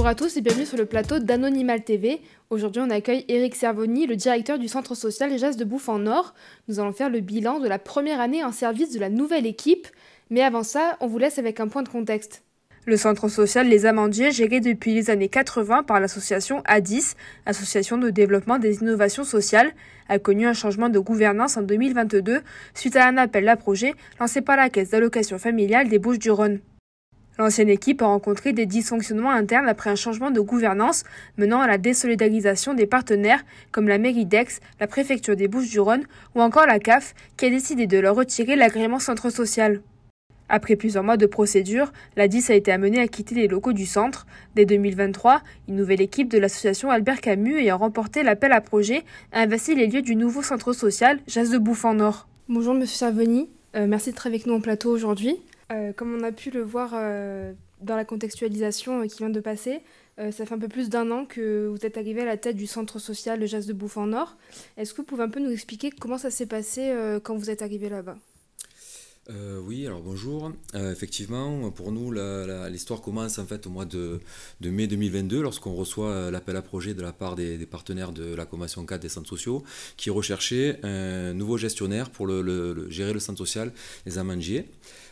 à tous et bienvenue sur le plateau d'Anonymal TV. Aujourd'hui, on accueille Éric Servoni, le directeur du centre social Jas de Bouffe-en-Nord. Nous allons faire le bilan de la première année en service de la nouvelle équipe. Mais avant ça, on vous laisse avec un point de contexte. Le centre social Les Amandiers, géré depuis les années 80 par l'association ADIS, Association de développement des innovations sociales, a connu un changement de gouvernance en 2022 suite à un appel à projet lancé par la Caisse d'allocation familiale des Bouches-du-Rhône. L'ancienne équipe a rencontré des dysfonctionnements internes après un changement de gouvernance menant à la désolidarisation des partenaires comme la mairie d'Aix, la préfecture des Bouches-du-Rhône ou encore la CAF qui a décidé de leur retirer l'agrément centre social. Après plusieurs mois de procédure, la DIS a été amenée à quitter les locaux du centre. Dès 2023, une nouvelle équipe de l'association Albert Camus ayant remporté l'appel à projet a investi les lieux du nouveau centre social Jas de Bouffe-en-Nord. Bonjour Monsieur Servoni, merci d'être avec nous en plateau aujourd'hui. Comme on a pu le voir dans la contextualisation qui vient de passer, ça fait un peu plus d'un an que vous êtes arrivé à la tête du centre social Jas de Bouffe-en-Nord. Est-ce que vous pouvez un peu nous expliquer comment ça s'est passé quand vous êtes arrivé là-bas ? Oui, alors bonjour. Effectivement, pour nous, l'histoire commence en fait au mois de mai 2022 lorsqu'on reçoit l'appel à projet de la part des partenaires de la Convention 4 des centres sociaux qui recherchaient un nouveau gestionnaire pour gérer le centre social Les Amandiers.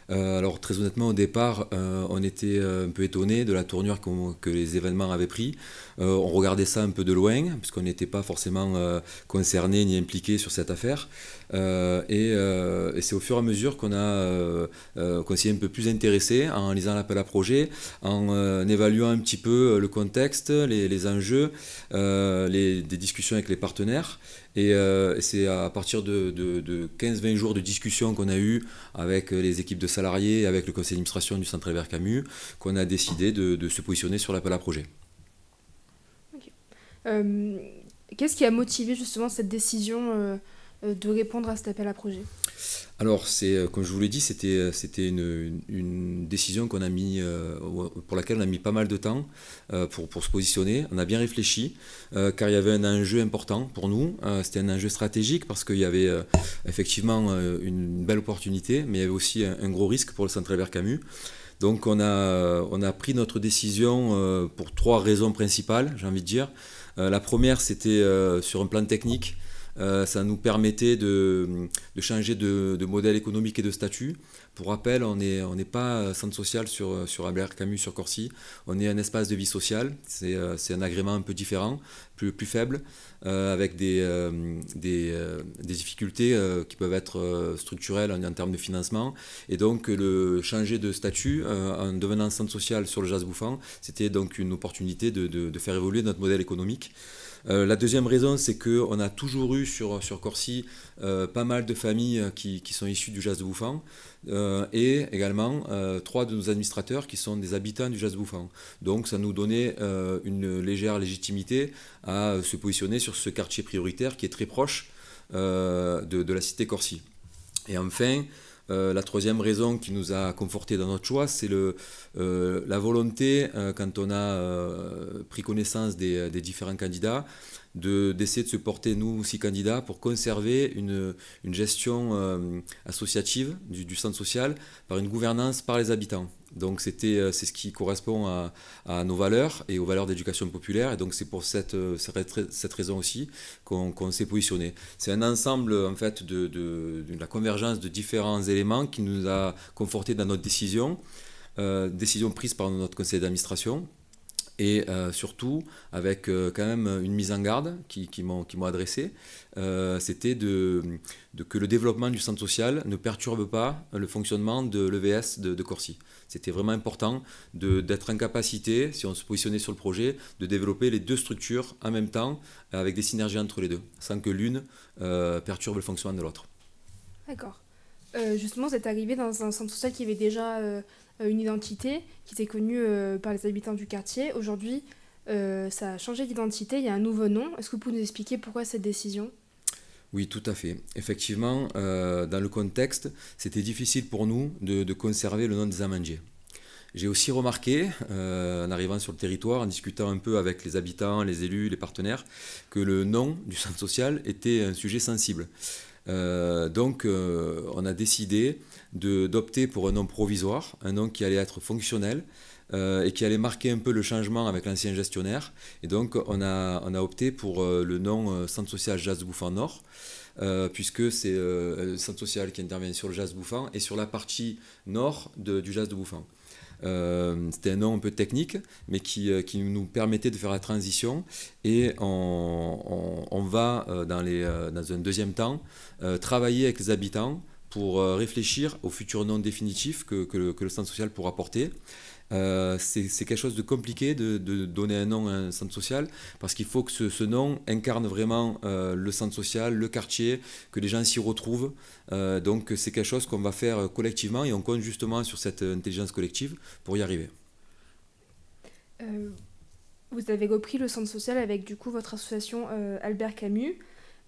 Alors très honnêtement au départ on était un peu étonnés de la tournure que les événements avaient pris. On regardait ça un peu de loin puisqu'on n'était pas forcément concernés ni impliqués sur cette affaire et c'est au fur et à mesure qu'on s'y est un peu plus intéressé en lisant l'appel à projet, en évaluant un petit peu le contexte, les enjeux, des discussions avec les partenaires. Et c'est à partir de 15-20 jours de discussion qu'on a eu avec les équipes de salariés, avec le conseil d'administration du centre Albert Camus, qu'on a décidé de se positionner sur l'appel à projet. Okay. Qu'est-ce qui a motivé justement cette décision de répondre à cet appel à projet ? Alors, comme je vous l'ai dit, c'était une décision qu'on a pour laquelle on a mis pas mal de temps pour se positionner. On a bien réfléchi, car il y avait un enjeu important pour nous. C'était un enjeu stratégique parce qu'il y avait effectivement une belle opportunité, mais il y avait aussi un gros risque pour le centre Albert Camus. Donc on a pris notre décision pour trois raisons principales, j'ai envie de dire. La première, c'était sur un plan technique. Ça nous permettait de changer de modèle économique et de statut. Pour rappel, on n'est pas centre social sur Albert Camus, sur Corcy. On est un espace de vie sociale. C'est un agrément un peu différent, plus faible, avec des difficultés qui peuvent être structurelles en termes de financement. Et donc, le changer de statut en devenant centre social sur le Jas Bouffant, c'était donc une opportunité de faire évoluer notre modèle économique. La deuxième raison, c'est qu'on a toujours eu sur Corcy pas mal de familles qui sont issues du Jas de Bouffant et également 3 de nos administrateurs qui sont des habitants du Jas de Bouffant. Donc ça nous donnait une légère légitimité à se positionner sur ce quartier prioritaire qui est très proche de la cité Corcy. Et enfin, la troisième raison qui nous a conforté dans notre choix, c'est la volonté, quand on a pris connaissance des différents candidats, d'essayer de se porter, nous aussi candidats, pour conserver une gestion associative du centre social par une gouvernance par les habitants. Donc c'est ce qui correspond à nos valeurs et aux valeurs d'éducation populaire, et donc c'est pour cette raison aussi qu'on s'est positionné. C'est un ensemble en fait de la convergence de différents éléments qui nous a conforté dans notre décision prise par notre conseil d'administration. Et surtout, avec quand même une mise en garde qui m'ont adressé, c'était que le développement du centre social ne perturbe pas le fonctionnement de l'EVS de Corcy. C'était vraiment important d'être en capacité, si on se positionnait sur le projet, de développer les deux structures en même temps, avec des synergies entre les deux, sans que l'une perturbe le fonctionnement de l'autre. D'accord. Justement, vous êtes arrivé dans un centre social qui avait déjà une identité, qui était connue par les habitants du quartier. Aujourd'hui, ça a changé d'identité, il y a un nouveau nom. Est-ce que vous pouvez nous expliquer pourquoi cette décision ? Oui, tout à fait. Effectivement, dans le contexte, c'était difficile pour nous de conserver le nom des Amandiers. J'ai aussi remarqué, en arrivant sur le territoire, en discutant un peu avec les habitants, les élus, les partenaires, que le nom du centre social était un sujet sensible. Donc on a décidé d'opter pour un nom provisoire, un nom qui allait être fonctionnel, et qui allait marquer un peu le changement avec l'ancien gestionnaire. Et donc, on a opté pour le nom Centre social Jazz Bouffan Nord, puisque c'est le centre social qui intervient sur le jazz bouffant et sur la partie nord du jazz de Bouffan. C'était un nom un peu technique, mais qui nous permettait de faire la transition. Et on va, dans un deuxième temps, travailler avec les habitants pour réfléchir au futur nom définitif que le centre social pourra porter. C'est quelque chose de compliqué de donner un nom à un centre social parce qu'il faut que ce nom incarne vraiment le centre social, le quartier, que les gens s'y retrouvent. Donc c'est quelque chose qu'on va faire collectivement et on compte justement sur cette intelligence collective pour y arriver. Vous avez repris le centre social avec du coup votre association Albert Camus.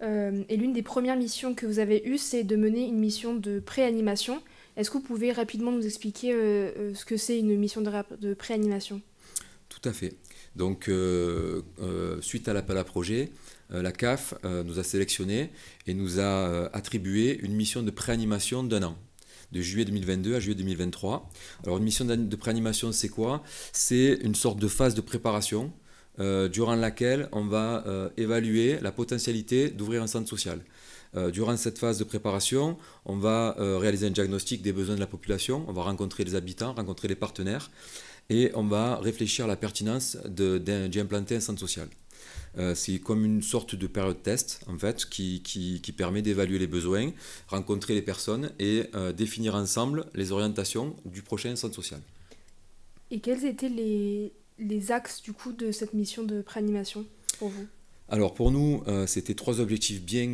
Et l'une des premières missions que vous avez eues, c'est de mener une mission de préanimation. Est-ce que vous pouvez rapidement nous expliquer ce que c'est une mission de préanimation ? Tout à fait. Donc, suite à l'appel à projet, la CAF nous a sélectionnés et nous a attribué une mission de préanimation d'1 an, de juillet 2022 à juillet 2023. Alors, une mission de préanimation, c'est quoi ? C'est une sorte de phase de préparation durant laquelle on va évaluer la potentialité d'ouvrir un centre social. Durant cette phase de préparation, on va réaliser un diagnostic des besoins de la population, on va rencontrer les habitants, rencontrer les partenaires et on va réfléchir à la pertinence d'y implanter un centre social. C'est comme une sorte de période test en fait, qui permet d'évaluer les besoins, rencontrer les personnes et définir ensemble les orientations du prochain centre social. Et quels étaient les axes du coup de cette mission de préanimation pour vous ? Alors pour nous, c'était 3 objectifs bien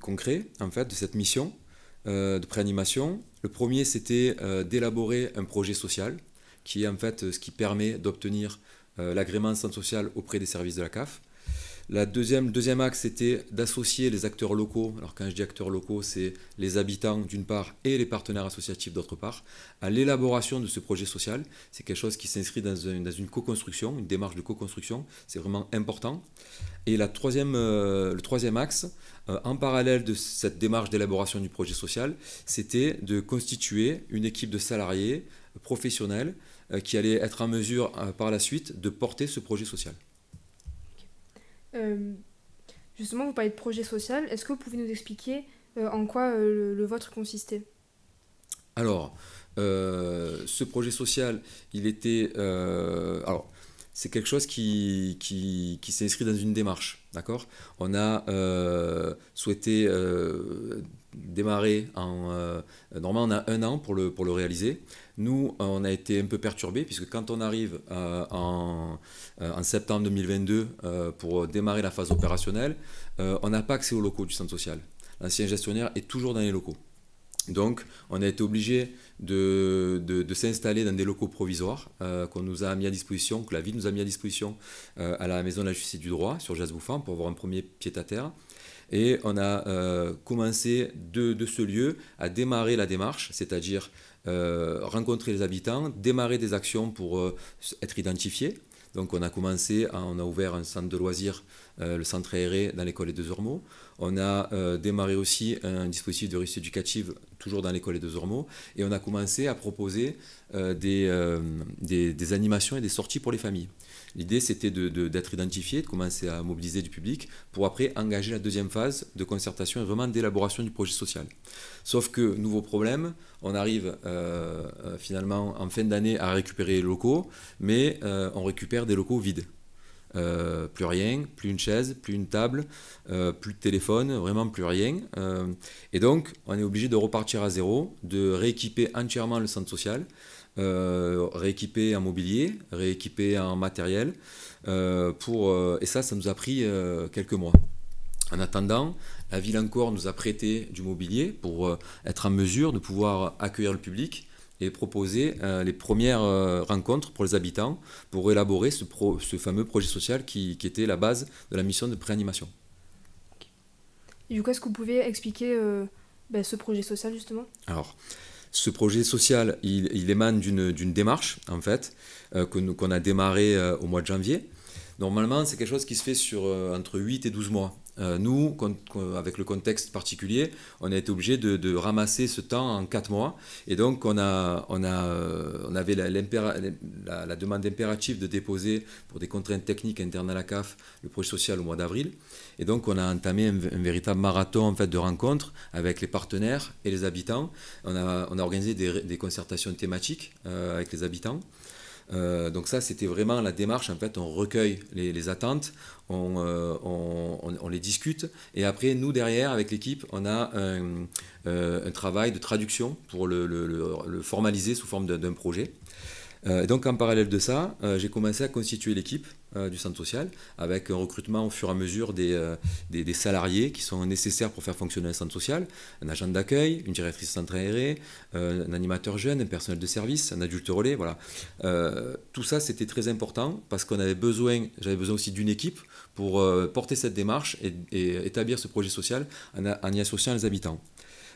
concrets en fait, de cette mission de préanimation. Le premier, c'était d'élaborer un projet social qui est en fait ce qui permet d'obtenir l'agrément centre social auprès des services de la CAF. Le deuxième axe, c'était d'associer les acteurs locaux. Alors quand je dis acteurs locaux, c'est les habitants d'une part et les partenaires associatifs d'autre part, à l'élaboration de ce projet social. C'est quelque chose qui s'inscrit dans une co-construction, une démarche de co-construction. C'est vraiment important. Et le troisième axe, en parallèle de cette démarche d'élaboration du projet social, c'était de constituer une équipe de salariés professionnels qui allait être en mesure par la suite de porter ce projet social. Justement, vous parlez de projet social. Est-ce que vous pouvez nous expliquer en quoi le vôtre consistait ? Alors, ce projet social, il était... c'est quelque chose qui s'inscrit dans une démarche, d'accord ? On a souhaité démarrer normalement, on a 1 an pour le réaliser. Nous, on a été un peu perturbés, puisque quand on arrive en septembre 2022 pour démarrer la phase opérationnelle, on n'a pas accès aux locaux du centre social. L'ancien gestionnaire est toujours dans les locaux. Donc, on a été obligé de s'installer dans des locaux provisoires qu'on nous a mis à disposition, que la ville nous a mis à disposition à la Maison de la Justice et du Droit sur Jazz Bouffan pour avoir un premier pied-à-terre. Et on a commencé de ce lieu à démarrer la démarche, c'est-à-dire rencontrer les habitants, démarrer des actions pour être identifiés. Donc on a ouvert un centre de loisirs, le centre aéré dans l'école des Deux Ormeaux. On a démarré aussi un dispositif de réussite éducative toujours dans l'école des Deux Ormeaux. Et on a commencé à proposer des animations et des sorties pour les familles. L'idée, c'était d'être identifié, de commencer à mobiliser du public pour après engager la deuxième phase de concertation et vraiment d'élaboration du projet social. Sauf que, nouveau problème, on arrive finalement en fin d'année à récupérer les locaux, mais on récupère des locaux vides. Plus rien, plus une chaise, plus une table, plus de téléphone, vraiment plus rien. Et donc, on est obligé de repartir à zéro, de rééquiper entièrement le centre social, rééquiper en mobilier, rééquiper en matériel, et ça nous a pris quelques mois. En attendant, la ville encore nous a prêté du mobilier pour être en mesure de pouvoir accueillir le public et proposer les premières rencontres pour les habitants pour élaborer ce fameux projet social qui était la base de la mission de préanimation. Et du coup, est-ce que vous pouvez expliquer ce projet social justement ? Alors, ce projet social, il émane d'une démarche, en fait, qu'on a démarré au mois de janvier. Normalement, c'est quelque chose qui se fait sur entre 8 et 12 mois. Nous, avec le contexte particulier, on a été obligé de ramasser ce temps en 4 mois. Et donc, on avait la demande impérative de déposer, pour des contraintes techniques internes à la CAF, le projet social au mois d'avril. Et donc, on a entamé un véritable marathon en fait, de rencontres avec les partenaires et les habitants. On a organisé des concertations thématiques avec les habitants. Donc ça, c'était vraiment la démarche. En fait, on recueille les attentes, on les discute, et après, nous, derrière, avec l'équipe, on a un travail de traduction pour le formaliser sous forme d'un projet. Et donc, en parallèle de ça, j'ai commencé à constituer l'équipe du centre social, avec un recrutement au fur et à mesure des salariés qui sont nécessaires pour faire fonctionner un centre social, un agent d'accueil, une directrice centre aéré, un animateur jeune, un personnel de service, un adulte relais, voilà. Tout ça, c'était très important parce j'avais besoin aussi d'une équipe pour porter cette démarche et établir ce projet social en y associant les habitants.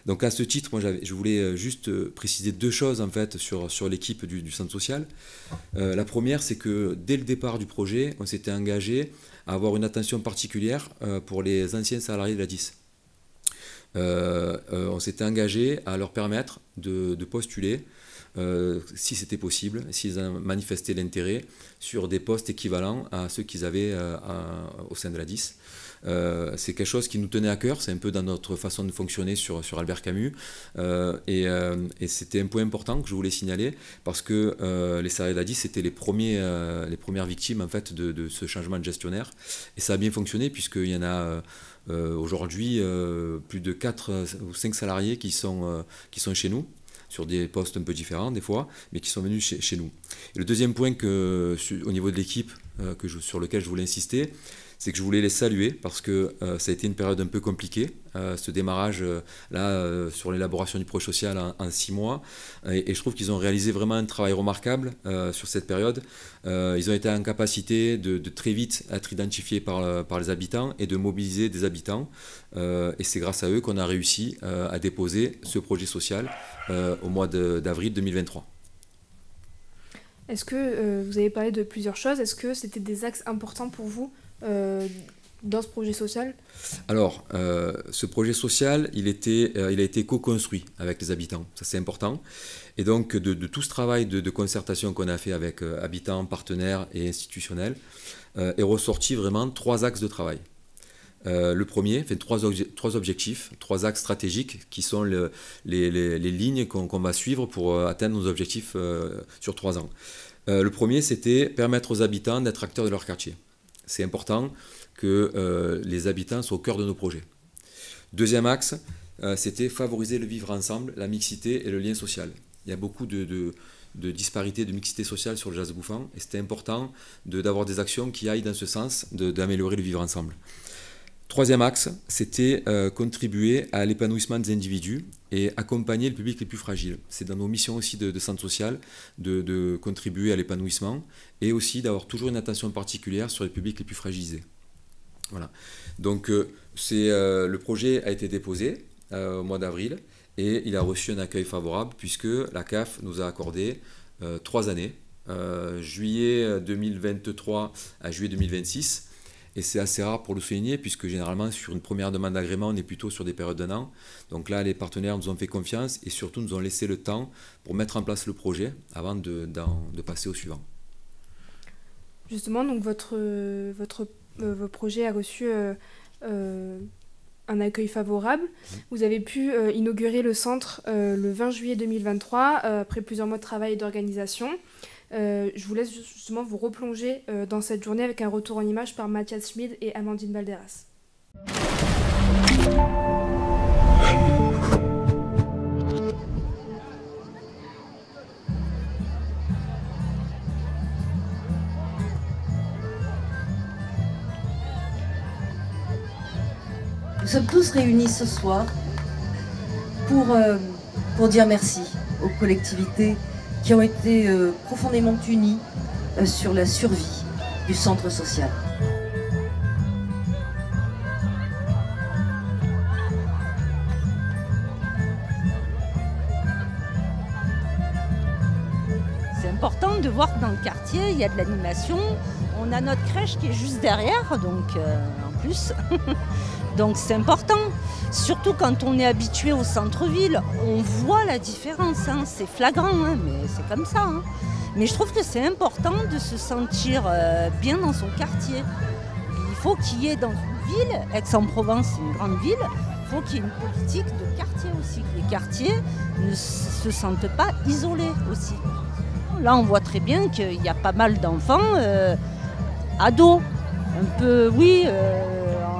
Donc à ce titre, moi je voulais juste préciser 2 choses en fait sur l'équipe du centre social. La première, c'est que dès le départ du projet, on s'était engagé à avoir une attention particulière pour les anciens salariés de la DIS. On s'était engagé à leur permettre de postuler, si c'était possible, s'ils ont manifesté l'intérêt, sur des postes équivalents à ceux qu'ils avaient au sein de la DIS. C'est quelque chose qui nous tenait à cœur, c'est un peu dans notre façon de fonctionner sur Albert Camus, et c'était un point important que je voulais signaler parce que les salariés de la DIS c'était les premières victimes en fait de ce changement de gestionnaire, et ça a bien fonctionné puisqu'il y en a aujourd'hui plus de 4 ou 5 salariés qui sont chez nous, sur des postes un peu différents des fois, mais qui sont venus chez nous. Et le deuxième point au niveau de l'équipe sur lequel je voulais insister, c'est que je voulais les saluer parce que ça a été une période un peu compliquée, ce démarrage sur l'élaboration du projet social en 6 mois, et je trouve qu'ils ont réalisé vraiment un travail remarquable sur cette période. Ils ont été en capacité de très vite être identifiés par les habitants et de mobiliser des habitants, et c'est grâce à eux qu'on a réussi à déposer ce projet social au mois d'avril 2023. Est-ce que vous avez parlé de plusieurs choses, est-ce que c'était des axes importants pour vous dans ce projet social? Alors, ce projet social, il a été co-construit avec les habitants, ça c'est important. Et donc, de tout ce travail de concertation qu'on a fait avec habitants, partenaires et institutionnels, est ressorti vraiment 3 axes de travail. Le premier, 3 objectifs, 3 axes stratégiques qui sont les lignes qu'on va suivre pour atteindre nos objectifs sur 3 ans. Le premier, c'était permettre aux habitants d'être acteurs de leur quartier. C'est important que les habitants soient au cœur de nos projets. Deuxième axe, c'était favoriser le vivre ensemble, la mixité et le lien social. Il y a beaucoup de disparités de mixité sociale sur le Jas de Bouffan, et c'était important d'avoir des actions qui aillent dans ce sens, d'améliorer le vivre ensemble. Troisième axe, c'était contribuer à l'épanouissement des individus et accompagner le public les plus fragiles. C'est dans nos missions aussi de centre social de contribuer à l'épanouissement et aussi d'avoir toujours une attention particulière sur les publics les plus fragilisés. Voilà. Donc le projet a été déposé au mois d'avril et il a reçu un accueil favorable puisque la CAF nous a accordé 3 années, juillet 2023 à juillet 2026. Et c'est assez rare pour le souligner, puisque généralement, sur une première demande d'agrément, on est plutôt sur des périodes d'1 an. Donc là, les partenaires nous ont fait confiance et surtout nous ont laissé le temps pour mettre en place le projet avant de passer au suivant. Justement, donc votre projet a reçu un accueil favorable. Vous avez pu inaugurer le centre le 20 juillet 2023, après plusieurs mois de travail et d'organisation. Je vous laisse justement vous replonger dans cette journée avec un retour en images par Mathias Schmid et Amandine Valderas. Nous sommes tous réunis ce soir pour dire merci aux collectivités qui ont été profondément unis sur la survie du centre social. C'est important de voir que dans le quartier, il y a de l'animation. On a notre crèche qui est juste derrière, donc en plus, Donc c'est important, surtout quand on est habitué au centre-ville, on voit la différence, hein. C'est flagrant, hein, mais c'est comme ça. Hein. Mais je trouve que c'est important de se sentir bien dans son quartier. Il faut qu'il y ait dans une ville, Aix-en-Provence c'est une grande ville, il faut qu'il y ait une politique de quartier aussi, que les quartiers ne se sentent pas isolés aussi. Là on voit très bien qu'il y a pas mal d'enfants ados, un peu, oui,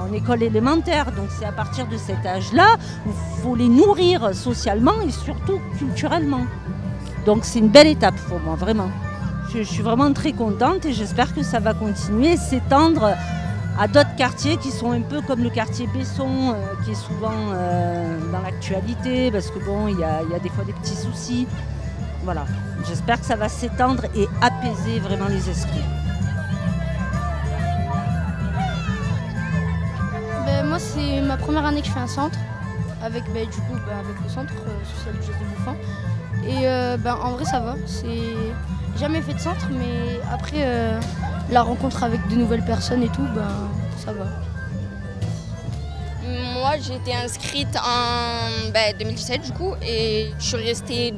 en école élémentaire. Donc c'est à partir de cet âge-là où il faut les nourrir socialement et surtout culturellement. Donc c'est une belle étape pour moi, vraiment. Je suis vraiment très contente et j'espère que ça va continuer et s'étendre à d'autres quartiers qui sont un peu comme le quartier Besson, qui est souvent dans l'actualité, parce que bon, il y a des fois des petits soucis. Voilà, j'espère que ça va s'étendre et apaiser vraiment les esprits. Moi, c'est ma première année que je fais un centre, avec, avec le centre social du Jazz de Bouffan. Et en vrai, ça va. J'ai jamais fait de centre, mais après la rencontre avec de nouvelles personnes et tout, ça va. Moi, j'ai été inscrite en 2017 du coup, et je suis restée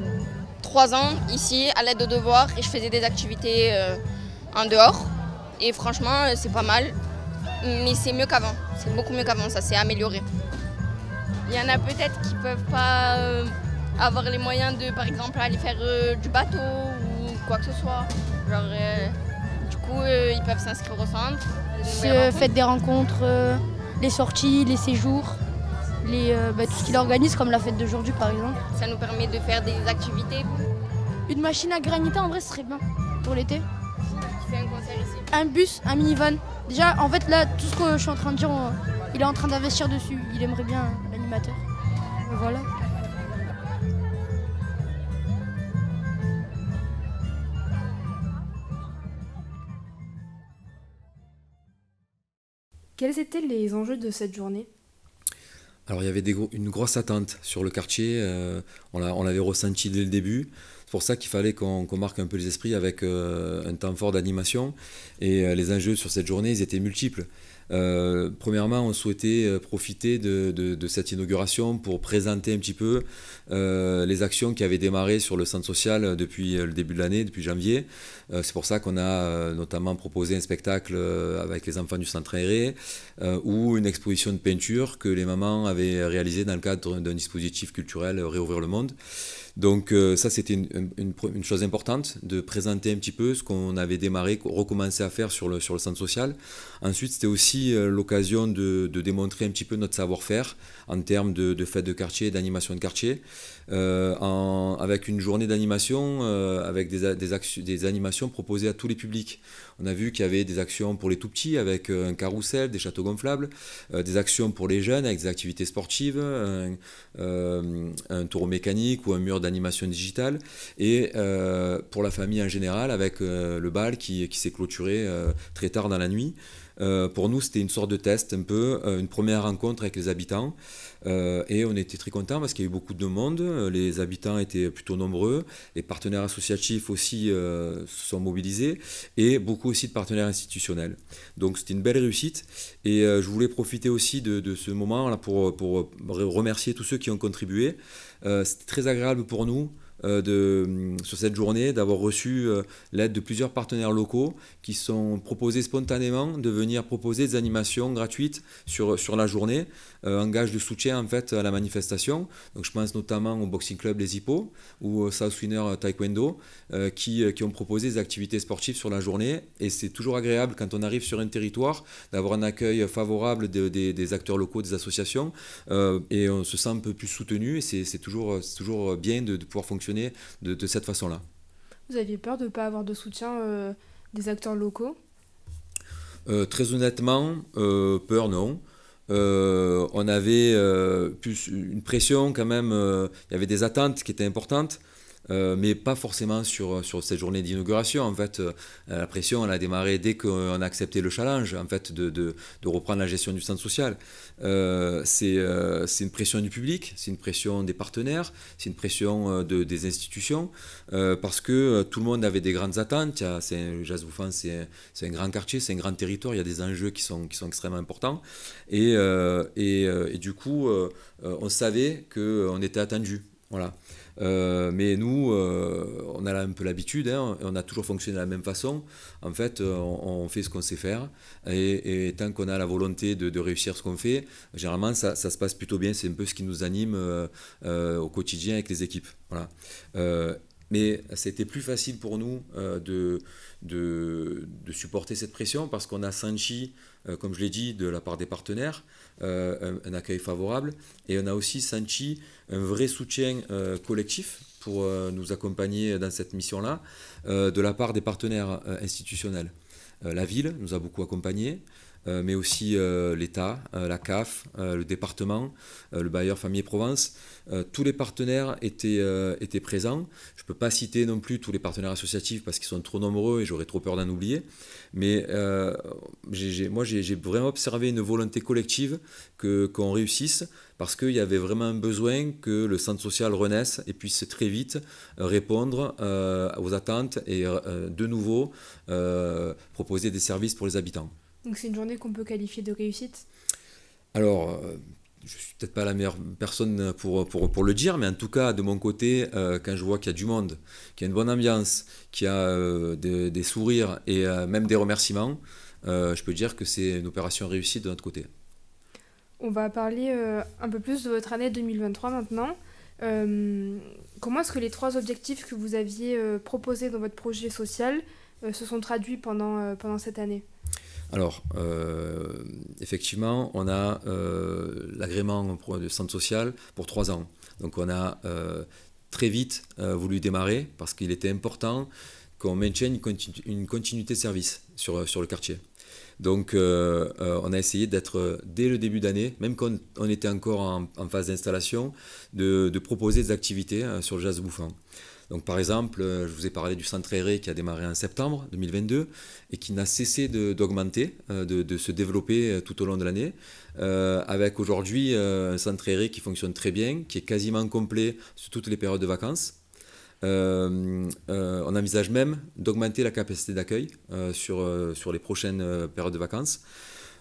3 ans ici à l'aide aux devoirs et je faisais des activités en dehors. Et franchement, c'est pas mal. Mais c'est mieux qu'avant, c'est beaucoup mieux qu'avant, ça s'est amélioré. Il y en a peut-être qui ne peuvent pas avoir les moyens de, par exemple, aller faire du bateau ou quoi que ce soit. Genre, du coup, ils peuvent s'inscrire au centre. Faites des rencontres, les sorties, les séjours, tout ce qu'il organise, comme la fête d'aujourd'hui par exemple. Ça nous permet de faire des activités. Une machine à graniter, en vrai, ce serait bien pour l'été. Tu fais un concert ici. Un bus, un minivan. Déjà, en fait, là, tout ce que je suis en train de dire, il est en train d'investir dessus. Il aimerait bien l'animateur. Voilà. Quels étaient les enjeux de cette journée ? Alors il y avait une grosse attente sur le quartier, on l'avait ressenti dès le début. C'est pour ça qu'il fallait qu'on marque un peu les esprits avec un temps fort d'animation. Et les enjeux sur cette journée, ils étaient multiples. Premièrement, on souhaitait profiter de cette inauguration pour présenter un petit peu les actions qui avaient démarré sur le centre social depuis le début de l'année, depuis janvier. C'est pour ça qu'on a notamment proposé un spectacle avec les enfants du centre aéré ou une exposition de peinture que les mamans avaient réalisée dans le cadre d'un dispositif culturel Réouvrir le monde. Donc ça c'était une chose importante, de présenter un petit peu ce qu'on avait démarré, recommencé à faire sur le centre social. Ensuite c'était aussi l'occasion de démontrer un petit peu notre savoir-faire en termes de fêtes de quartier, d'animation de quartier, avec une journée d'animation, avec des animations proposées à tous les publics. On a vu qu'il y avait des actions pour les tout petits avec un carrousel, des châteaux gonflables, des actions pour les jeunes avec des activités sportives, un taureau mécanique ou un mur d'animation digitale, et pour la famille en général avec le bal qui s'est clôturé très tard dans la nuit. Pour nous, c'était une sorte de test, un peu, une première rencontre avec les habitants. Et on était très contents parce qu'il y a eu beaucoup de monde, les habitants étaient plutôt nombreux, les partenaires associatifs aussi se sont mobilisés, et beaucoup aussi de partenaires institutionnels. Donc c'était une belle réussite, et je voulais profiter aussi de ce moment là pour remercier tous ceux qui ont contribué. C'était très agréable pour nous sur cette journée d'avoir reçu l'aide de plusieurs partenaires locaux qui sont proposés spontanément de venir proposer des animations gratuites sur la journée, en gage de soutien en fait à la manifestation. Donc je pense notamment au Boxing Club Les Hippos ou au South Winner Taekwondo qui ont proposé des activités sportives sur la journée, et c'est toujours agréable quand on arrive sur un territoire d'avoir un accueil favorable des acteurs locaux, des associations, et on se sent un peu plus soutenu, et c'est toujours bien de pouvoir fonctionner de cette façon-là. Vous aviez peur de ne pas avoir de soutien des acteurs locaux ? Très honnêtement, peur non. On avait plus une pression quand même, il y avait des attentes qui étaient importantes. mais pas forcément sur cette journée d'inauguration. En fait, la pression, elle a démarré dès qu'on a accepté le challenge, en fait, de reprendre la gestion du centre social. C'est une pression du public, c'est une pression des partenaires, c'est une pression des institutions, parce que tout le monde avait des grandes attentes. Le Jazz Bouffant, c'est un grand quartier, c'est un grand territoire, il y a des enjeux qui sont extrêmement importants. Et du coup, on savait qu'on était attendu. Voilà. Mais nous, on a un peu l'habitude, hein, on a toujours fonctionné de la même façon. En fait, on fait ce qu'on sait faire, et tant qu'on a la volonté de réussir ce qu'on fait, généralement ça se passe plutôt bien. C'est un peu ce qui nous anime au quotidien avec les équipes. Voilà. Mais c'était plus facile pour nous de supporter cette pression, parce qu'on a senti, comme je l'ai dit, de la part des partenaires, un accueil favorable, et on a aussi senti un vrai soutien collectif pour nous accompagner dans cette mission-là, de la part des partenaires institutionnels. La ville nous a beaucoup accompagnés, mais aussi l'État, la CAF, le département, le bailleur Famille Provence. Tous les partenaires étaient présents. Je ne peux pas citer non plus tous les partenaires associatifs parce qu'ils sont trop nombreux et j'aurais trop peur d'en oublier. Mais moi, j'ai vraiment observé une volonté collective qu'on réussisse, parce qu'il y avait vraiment un besoin que le centre social renaisse et puisse très vite répondre aux attentes et de nouveau proposer des services pour les habitants. Donc c'est une journée qu'on peut qualifier de réussite? Alors, je ne suis peut-être pas la meilleure personne pour le dire, mais en tout cas, de mon côté, quand je vois qu'il y a du monde, qu'il y a une bonne ambiance, qu'il y a des sourires et même des remerciements, je peux dire que c'est une opération réussie de notre côté. On va parler un peu plus de votre année 2023 maintenant. Comment est-ce que les 3 objectifs que vous aviez proposés dans votre projet social se sont traduits pendant cette année? Alors, effectivement, on a l'agrément de centre social pour 3 ans. Donc on a très vite voulu démarrer, parce qu'il était important qu'on maintienne une continuité de service sur le quartier. Donc on a essayé d'être, dès le début d'année, même quand on était encore en phase d'installation, de proposer des activités sur le Jazz Bouffant. Donc par exemple, je vous ai parlé du centre aéré qui a démarré en septembre 2022 et qui n'a cessé d'augmenter, de se développer tout au long de l'année, avec aujourd'hui un centre aéré qui fonctionne très bien, qui est quasiment complet sur toutes les périodes de vacances. On envisage même d'augmenter la capacité d'accueil sur les prochaines périodes de vacances.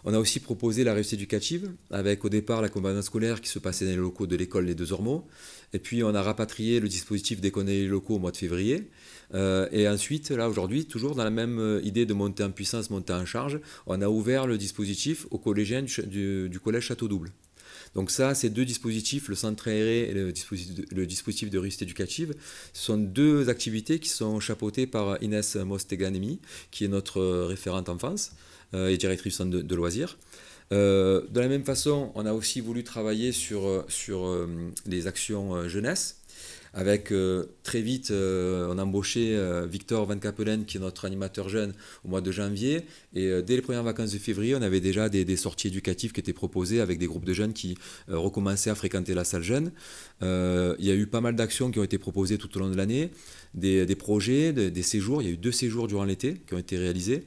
On a aussi proposé la réussite éducative, avec au départ l'accompagnement scolaire qui se passait dans les locaux de l'école Les Deux Ormeaux. Et puis on a rapatrié le dispositif d'économie locaux au mois de février. Et ensuite, là aujourd'hui, toujours dans la même idée de monter en puissance, monter en charge, on a ouvert le dispositif aux collégiens du collège Château-Double. Donc ça, ces 2 dispositifs, le centre aéré et le dispositif de réussite éducative, ce sont 2 activités qui sont chapeautées par Inès Mosteganemi, qui est notre référente enfance et directrice de loisirs. De la même façon, on a aussi voulu travailler sur les actions jeunesse. Avec très vite, on a embauché Victor Van Capellen, qui est notre animateur jeune, au mois de janvier. Et dès les premières vacances de février, on avait déjà des sorties éducatives qui étaient proposées avec des groupes de jeunes qui recommençaient à fréquenter la salle jeune. Il y a eu pas mal d'actions qui ont été proposées tout au long de l'année, des projets, des séjours. Il y a eu 2 séjours durant l'été qui ont été réalisés.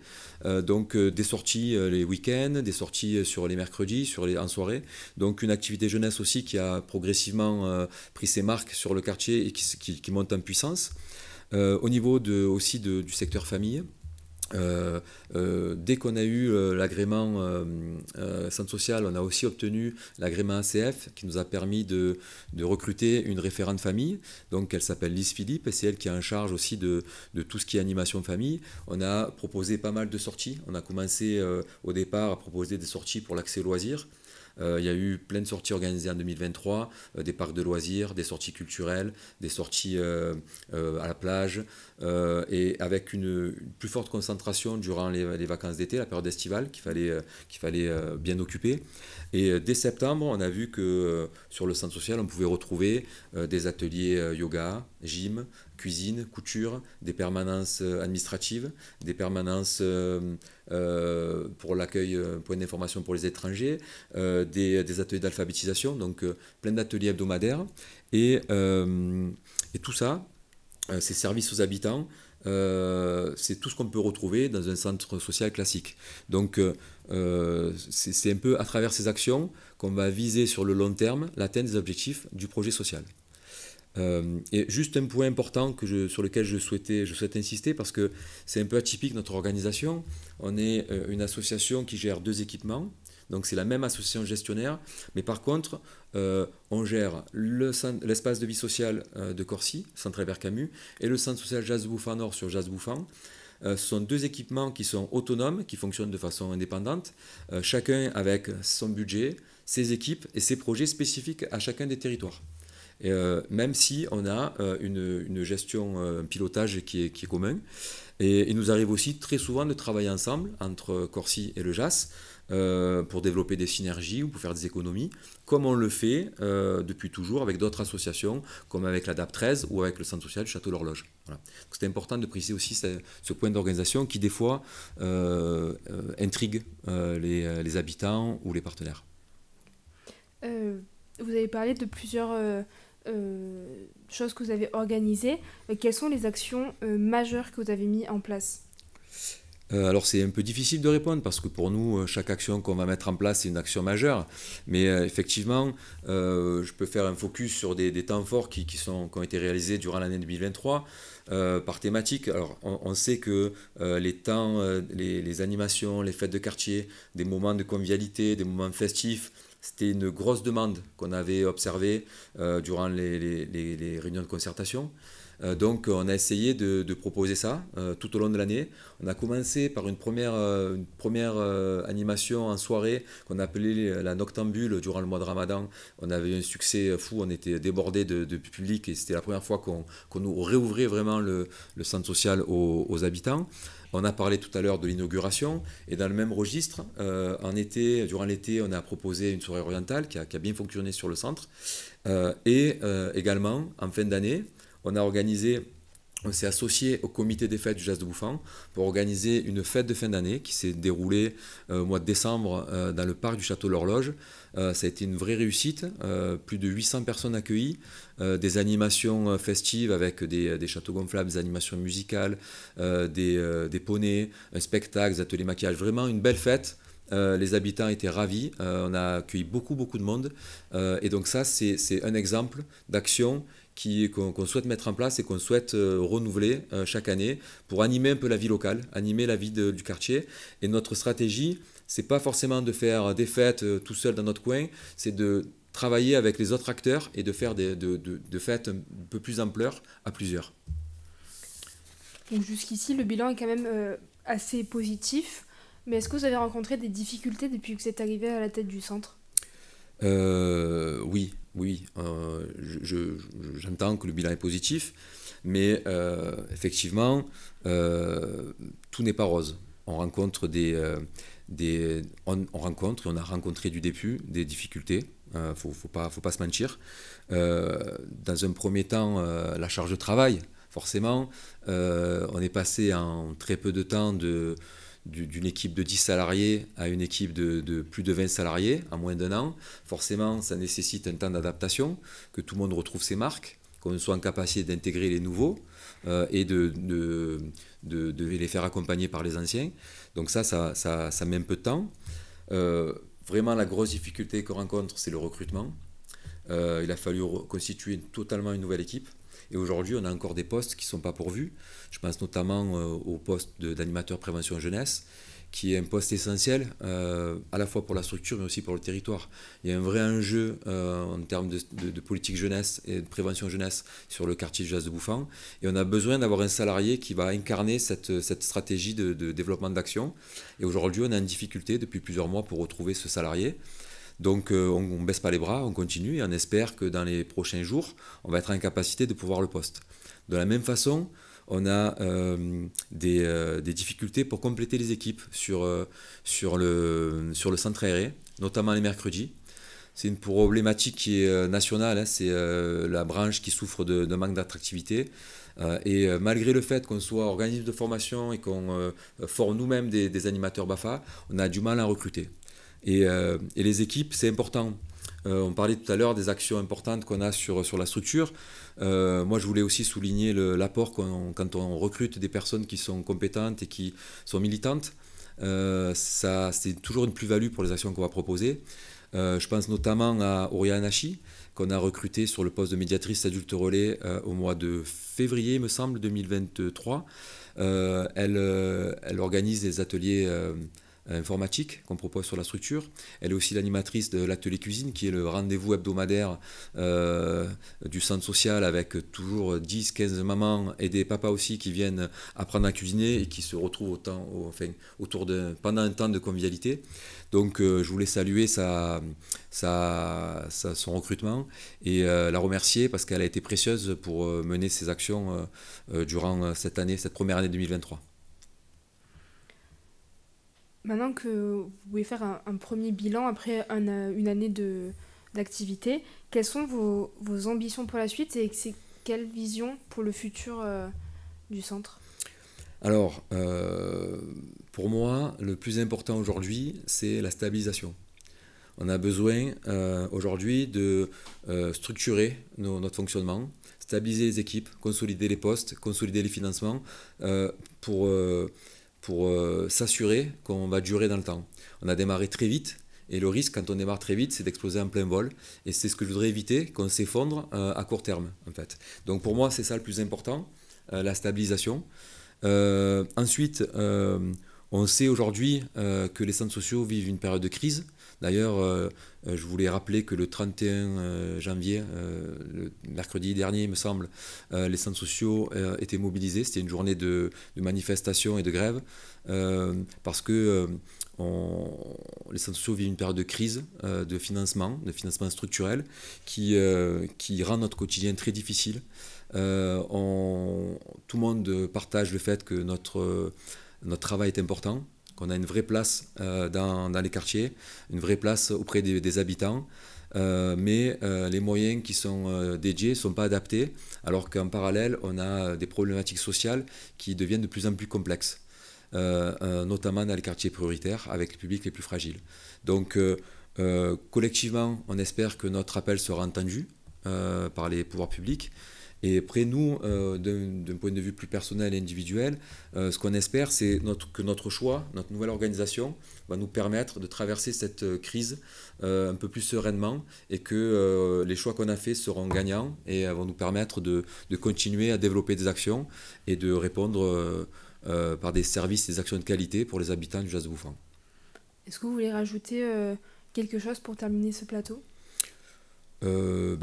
Donc des sorties les week-ends, des sorties sur les mercredis, en soirée. Donc une activité jeunesse aussi qui a progressivement pris ses marques sur le quartier et qui monte en puissance. Au niveau aussi du secteur famille, dès qu'on a eu l'agrément centre social, on a aussi obtenu l'agrément ACF qui nous a permis de recruter une référente famille. Donc elle s'appelle Lise Philippe et c'est elle qui est en charge aussi de tout ce qui est animation famille. On a proposé pas mal de sorties. On a commencé au départ à proposer des sorties pour l'accès aux loisirs. Il y a eu plein de sorties organisées en 2023, des parcs de loisirs, des sorties culturelles, des sorties à la plage, et avec une plus forte concentration durant les vacances d'été, la période estivale qu'il fallait bien occuper. Et dès septembre, on a vu que sur le centre social, on pouvait retrouver des ateliers yoga, gym, cuisine, couture, des permanences administratives, des permanences pour l'accueil, point d'information pour les étrangers, des ateliers d'alphabétisation, donc plein d'ateliers hebdomadaires. Et tout ça ces services aux habitants, c'est tout ce qu'on peut retrouver dans un centre social classique. Donc c'est un peu à travers ces actions qu'on va viser sur le long terme l'atteinte des objectifs du projet social. Et juste un point important sur lequel je souhaite insister, parce que c'est un peu atypique notre organisation. On est une association qui gère 2 équipements, donc c'est la même association gestionnaire, mais par contre on gère l'espace de vie sociale de Corcy, Centre Albert Camus, et le centre social Jazz Bouffan Nord sur Jazz Bouffan. Ce sont 2 équipements qui sont autonomes, qui fonctionnent de façon indépendante, chacun avec son budget, ses équipes et ses projets spécifiques à chacun des territoires. Et même si on a une gestion, un pilotage qui est commun. Et il nous arrive aussi très souvent de travailler ensemble entre Corcy et le JAS pour développer des synergies ou pour faire des économies, comme on le fait depuis toujours avec d'autres associations, comme avec la DAP 13 ou avec le centre social du Château l'Horloge. Voilà. C'est important de préciser aussi ce point d'organisation qui des fois intrigue les habitants ou les partenaires. Vous avez parlé de plusieurs choses que vous avez organisées. Quelles sont les actions majeures que vous avez mises en place ? Alors c'est un peu difficile de répondre parce que pour nous, chaque action qu'on va mettre en place, c'est une action majeure. Mais effectivement, je peux faire un focus sur des temps forts qui ont été réalisés durant l'année 2023 par thématique. Alors on sait que les animations, les fêtes de quartier, des moments de convivialité, des moments festifs, c'était une grosse demande qu'on avait observée durant les réunions de concertation. Donc on a essayé de proposer ça tout au long de l'année. On a commencé par une première animation en soirée qu'on appelait la Noctambule durant le mois de Ramadan. On avait un succès fou, on était débordés de public et c'était la première fois qu'on nous réouvrait vraiment le centre social aux habitants. On a parlé tout à l'heure de l'inauguration et dans le même registre, durant l'été, on a proposé une soirée orientale qui a bien fonctionné sur le centre. Et également, en fin d'année, on s'est associé au comité des fêtes du Jazz de Bouffan pour organiser une fête de fin d'année qui s'est déroulée au mois de décembre dans le parc du Château l'Horloge. Ça a été une vraie réussite, plus de 800 personnes accueillies, des animations festives avec des châteaux gonflables, des animations musicales, des poneys, un spectacle, des ateliers maquillage, vraiment une belle fête. Les habitants étaient ravis, on a accueilli beaucoup de monde et donc ça c'est un exemple d'action qu'on souhaite mettre en place et qu'on souhaite renouveler chaque année pour animer un peu la vie locale, animer la vie du quartier. Et notre stratégie, c'est pas forcément de faire des fêtes tout seul dans notre coin, c'est de travailler avec les autres acteurs et de faire de fêtes un peu plus ampleur à plusieurs. Donc jusqu'ici, le bilan est quand même assez positif, mais est-ce que vous avez rencontré des difficultés depuis que vous êtes arrivé à la tête du centre ? Oui. J'entends que le bilan est positif, mais effectivement, tout n'est pas rose. On rencontre on a rencontré du début des difficultés. Faut pas se mentir. Dans un premier temps, la charge de travail, forcément, on est passé en très peu de temps d'une équipe de 10 salariés à une équipe de plus de 20 salariés en moins d'1 an. Forcément, ça nécessite un temps d'adaptation, que tout le monde retrouve ses marques, qu'on soit en capacité d'intégrer les nouveaux et de les faire accompagner par les anciens. Donc ça met un peu de temps. Vraiment, la grosse difficulté qu'on rencontre, c'est le recrutement. Il a fallu constituer totalement une nouvelle équipe. Et aujourd'hui, on a encore des postes qui ne sont pas pourvus. Je pense notamment au poste d'animateur prévention jeunesse, qui est un poste essentiel à la fois pour la structure, mais aussi pour le territoire. Il y a un vrai enjeu en termes de politique jeunesse et de prévention jeunesse sur le quartier du Jazz de Bouffan. Et on a besoin d'avoir un salarié qui va incarner cette stratégie de développement d'action. Et aujourd'hui, on a une difficulté depuis plusieurs mois pour retrouver ce salarié. Donc on ne baisse pas les bras, on continue et on espère que dans les prochains jours, on va être en capacité de pourvoir le poste. De la même façon, on a des difficultés pour compléter les équipes sur le centre aéré, notamment les mercredis. C'est une problématique qui est nationale, hein, c'est la branche qui souffre de manque d'attractivité. Et malgré le fait qu'on soit organisme de formation et qu'on forme nous-mêmes des animateurs BAFA, on a du mal à recruter. Et les équipes, c'est important. On parlait tout à l'heure des actions importantes qu'on a sur la structure. Moi, je voulais aussi souligner l'apport quand on recrute des personnes qui sont compétentes et qui sont militantes. C'est toujours une plus-value pour les actions qu'on va proposer. Je pense notamment à Oriane Hachi, qu'on a recruté sur le poste de médiatrice adulte relais au mois de février, il me semble, 2023. Elle organise des ateliers informatique qu'on propose sur la structure. Elle est aussi l'animatrice de l'atelier cuisine, qui est le rendez-vous hebdomadaire du centre social, avec toujours 10-15 mamans et des papas aussi qui viennent apprendre à cuisiner et qui se retrouvent pendant un temps de convivialité. Donc je voulais saluer son recrutement et la remercier parce qu'elle a été précieuse pour mener ces actions durant cette première année 2023. Maintenant que vous pouvez faire un premier bilan après une année d'activité, quelles sont vos ambitions pour la suite et quelle vision pour le futur du centre ? Alors, pour moi, le plus important aujourd'hui, c'est la stabilisation. On a besoin aujourd'hui de structurer notre fonctionnement, stabiliser les équipes, consolider les postes, consolider les financements pour s'assurer qu'on va durer dans le temps. On a démarré très vite et le risque quand on démarre très vite, c'est d'exploser en plein vol et c'est ce que je voudrais éviter, qu'on s'effondre à court terme en fait. Donc pour moi, c'est ça le plus important, la stabilisation. Ensuite, on sait aujourd'hui que les centres sociaux vivent une période de crise. D'ailleurs, je voulais rappeler que le 31 janvier, le mercredi dernier, il me semble, les centres sociaux étaient mobilisés. C'était une journée de manifestation et de grève parce que les centres sociaux vivent une période de crise de financement structurel qui rend notre quotidien très difficile. Tout le monde partage le fait que notre travail est important, qu'on a une vraie place dans les quartiers, une vraie place auprès des habitants, mais les moyens qui sont dédiés ne sont pas adaptés, alors qu'en parallèle, on a des problématiques sociales qui deviennent de plus en plus complexes, notamment dans les quartiers prioritaires, avec les publics les plus fragiles. Donc, collectivement, on espère que notre appel sera entendu par les pouvoirs publics. Et après, nous, d'un point de vue plus personnel et individuel, ce qu'on espère, c'est que notre choix, notre nouvelle organisation, va nous permettre de traverser cette crise un peu plus sereinement et que les choix qu'on a faits seront gagnants et vont nous permettre de continuer à développer des actions et de répondre par des services, des actions de qualité pour les habitants du Jas de Bouffan. Est-ce que vous voulez rajouter quelque chose pour terminer ce plateau ?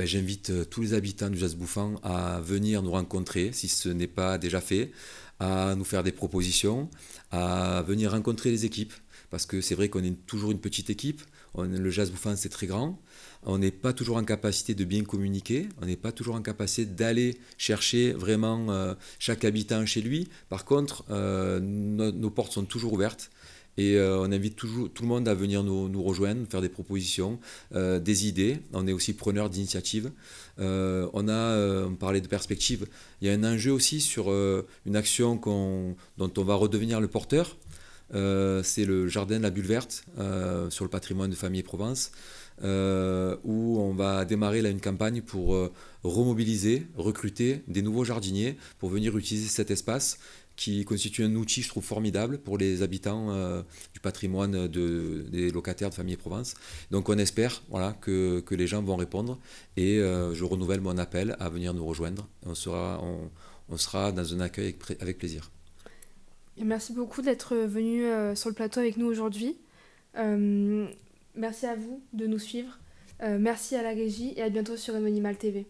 J'invite tous les habitants du Jas de Bouffan à venir nous rencontrer, si ce n'est pas déjà fait, à nous faire des propositions, à venir rencontrer les équipes, parce que c'est vrai qu'on est toujours une petite équipe, le Jas de Bouffan c'est très grand, on n'est pas toujours en capacité de bien communiquer, on n'est pas toujours en capacité d'aller chercher vraiment chaque habitant chez lui. Par contre, nos portes sont toujours ouvertes. Et on invite tout le monde à venir nous rejoindre, faire des propositions, des idées. On est aussi preneur d'initiatives. On parlait de perspective. Il y a un enjeu aussi sur une action dont on va redevenir le porteur. C'est le jardin de la Bulle Verte sur le patrimoine de Famille et Provence, où on va démarrer là une campagne pour remobiliser, recruter des nouveaux jardiniers pour venir utiliser cet espace qui constitue un outil, je trouve, formidable pour les habitants du patrimoine des locataires de Famille et Provence. Donc on espère que les gens vont répondre et je renouvelle mon appel à venir nous rejoindre. On sera dans un accueil avec plaisir. Et merci beaucoup d'être venu sur le plateau avec nous aujourd'hui. Merci à vous de nous suivre. Merci à la régie et à bientôt sur Anonymal TV.